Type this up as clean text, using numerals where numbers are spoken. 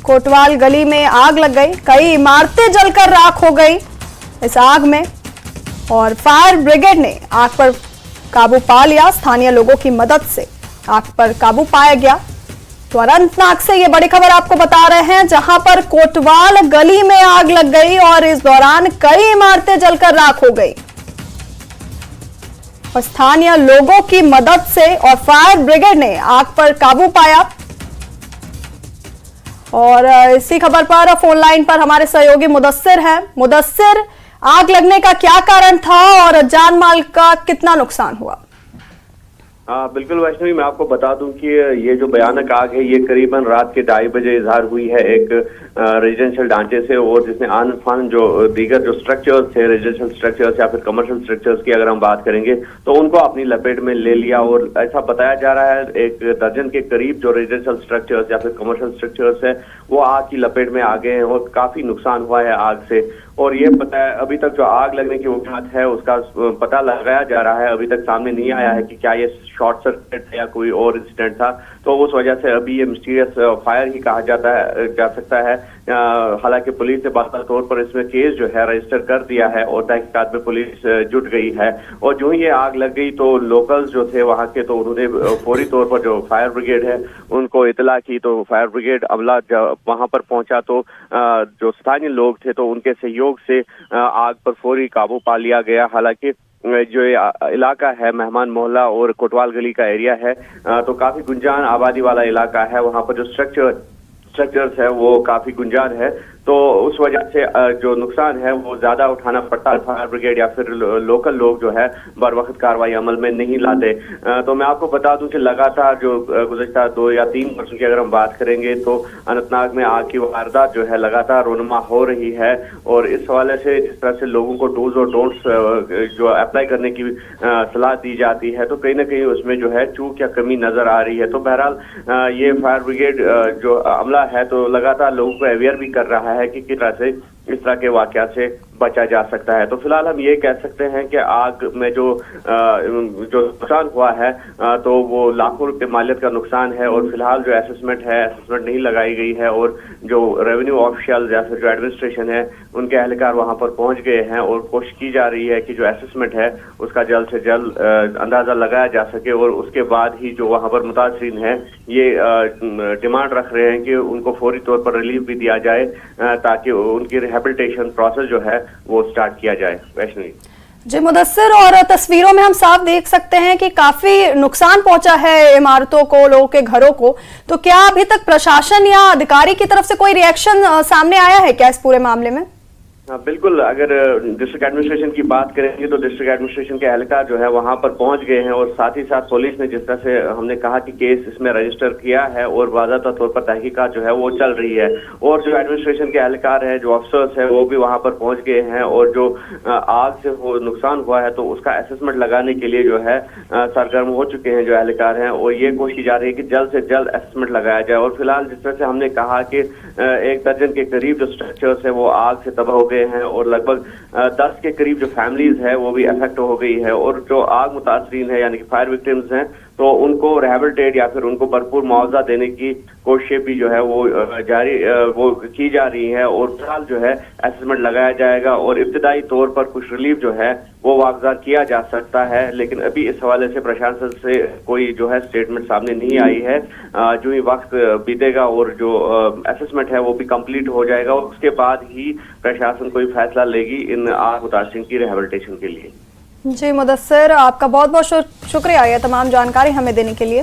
कोतवाल गली में आग लग गई, कई इमारतें जलकर राख हो गई इस आग में और फायर ब्रिगेड ने आग पर काबू पा लिया। स्थानीय लोगों की मदद से आग पर काबू पाया गया। तो अनंतनाग से ये बड़ी खबर आपको बता रहे हैं, जहां पर कोतवाल गली में आग लग गई और इस दौरान कई इमारतें जलकर राख हो गई और स्थानीय लोगों की मदद से और फायर ब्रिगेड ने आग पर काबू पाया। और इसी खबर पर फोन लाइन पर हमारे सहयोगी मुदस्सिर हैं। मुदस्सिर, आग लगने का क्या कारण था और जान माल का कितना नुकसान हुआ? बिल्कुल वैष्णवी, मैं आपको बता दूं कि ये जो भयानक आग है ये करीबन रात के 2:30 बजे इजहार हुई है एक रेजिडेंशियल ढांचे से, और जिसमें आन फान जो दीगर जो स्ट्रक्चर्स थे, रेजिडेंशियल स्ट्रक्चर्स या फिर कमर्शियल स्ट्रक्चर्स की अगर हम बात करेंगे तो उनको अपनी लपेट में ले लिया। और ऐसा बताया जा रहा है 1 दर्जन के करीब जो रेजिडेंशियल स्ट्रक्चर्स या फिर कमर्शियल स्ट्रक्चर्स है वो आग की लपेट में आ गए हैं और काफी नुकसान हुआ है आग से। और ये पता है अभी तक जो आग लगने की वजह है उसका पता लगाया जा रहा है, अभी तक सामने नहीं आया है कि क्या ये शॉर्ट सर्किट या कोई और इंसिडेंट था। तो उस वजह से अभी ये मिस्टीरियस फायर ही कहा जा सकता है। हालांकि पुलिस ने बाकायदा तौर पर इसमें केस जो है रजिस्टर कर दिया है और तहकीकात में पुलिस जुट गई है। और जो ही ये आग लग गई तो लोकल्स जो थे वहां के, तो उन्होंने फौरी तौर पर जो फायर ब्रिगेड है उनको इतला की। तो फायर ब्रिगेड अमला वहां पर पहुंचा तो जो स्थानीय लोग थे तो उनके सहयोग से आग पर फौरी काबू पा लिया गया। हालांकि जो इलाका है मेहमान मोहल्ला और कोतवाल गली का एरिया है तो काफी गुंजान आबादी वाला इलाका है, वहां पर जो स्ट्रक्चर्स है वो काफी गुंजान है। तो उस वजह से जो नुकसान है वो ज्यादा उठाना पड़ता है। फायर ब्रिगेड या फिर लोकल लोग जो है बर वक्त कार्रवाई अमल में नहीं लाते। तो मैं आपको बता दूं कि लगातार जो गुज़श्ता 2 या 3 वर्षों की अगर हम बात करेंगे तो अनंतनाग में आग की वारदात जो है लगातार रोनुमा हो रही है। और इस हवाले से जिस तरह से लोगों को डूज और डोंट्स जो अप्लाई करने की सलाह दी जाती है तो कहीं ना कहीं उसमें जो है चूक या कमी नजर आ रही है। तो बहरहाल ये फायर ब्रिगेड जो अमला है तो लगातार लोगों को अवेयर भी कर रहा है कि किस तरह से इस तरह के वाकया से बचा जा सकता है। तो फिलहाल हम ये कह सकते हैं कि आग में जो नुकसान हुआ है तो वो लाखों रुपए मालियत का नुकसान है। और फिलहाल जो असेसमेंट नहीं लगाई गई है और जो रेवेन्यू ऑफिशियल या फिर जो एडमिनिस्ट्रेशन है उनके एहलकार वहां पर पहुंच गए हैं और कोशिश की जा रही है कि जो असेसमेंट है उसका जल्द से जल्द अंदाजा लगाया जा सके। और उसके बाद ही जो वहां पर मुतासरीन है ये डिमांड रख रहे हैं कि उनको फौरी तौर पर रिलीफ भी दिया जाए ताकि उनकी रिहेबिलिटेशन प्रोसेस जो है वो स्टार्ट किया जाए। वैष्णवी जी मुदस्सिर, और तस्वीरों में हम साफ देख सकते हैं कि काफी नुकसान पहुंचा है इमारतों को, लोगों के घरों को। तो क्या अभी तक प्रशासन या अधिकारी की तरफ से कोई रिएक्शन सामने आया है क्या इस पूरे मामले में? हाँ बिल्कुल, अगर डिस्ट्रिक्ट एडमिनिस्ट्रेशन की बात करेंगे तो डिस्ट्रिक्ट एडमिनिस्ट्रेशन के एहलकार जो है वहां पर पहुंच गए हैं और साथ ही साथ पुलिस ने जिस तरह से हमने कहा कि केस इसमें रजिस्टर किया है और बाकायदा तौर पर तहकीकात जो है वो चल रही है। और जो एडमिनिस्ट्रेशन के एहलकार है, जो अफसर्स है वो भी वहां पर पहुंच गए हैं और जो आग से नुकसान हुआ है तो उसका असेसमेंट लगाने के लिए जो है सरगर्म हो चुके हैं जो एहलकार हैं। और ये कोशिश की जा रही है कि जल्द से जल्द असेसमेंट लगाया जाए। और फिलहाल जिस तरह से हमने कहा कि 1 दर्जन के करीब जो स्ट्रक्चर्स है वो आग से तबाह हो हैं और लगभग 10 के करीब जो फैमिलीज है वो भी अफेक्ट हो गई है। और जो आग मुतासरीन है यानी कि फायर विक्टिम्स हैं तो उनको रिहेबिलिटेट या फिर उनको भरपूर मुआवजा देने की कोशिशें भी जो है वो की जा रही है। और फिलहाल जो है असेसमेंट लगाया जाएगा और इब्तिदाई तौर पर कुछ रिलीफ जो है वो वागजार किया जा सकता है। लेकिन अभी इस हवाले से प्रशासन से कोई जो है स्टेटमेंट सामने नहीं आई है। जो ही वक्त बीतेगा और जो असेसमेंट है वो भी कंप्लीट हो जाएगा और उसके बाद ही प्रशासन कोई फैसला लेगी इन आग मुतासरीन की रिहेबिलिटेशन के लिए। जी मुदस्सिर, आपका बहुत बहुत शुक्रिया ये तमाम जानकारी हमें देने के लिए।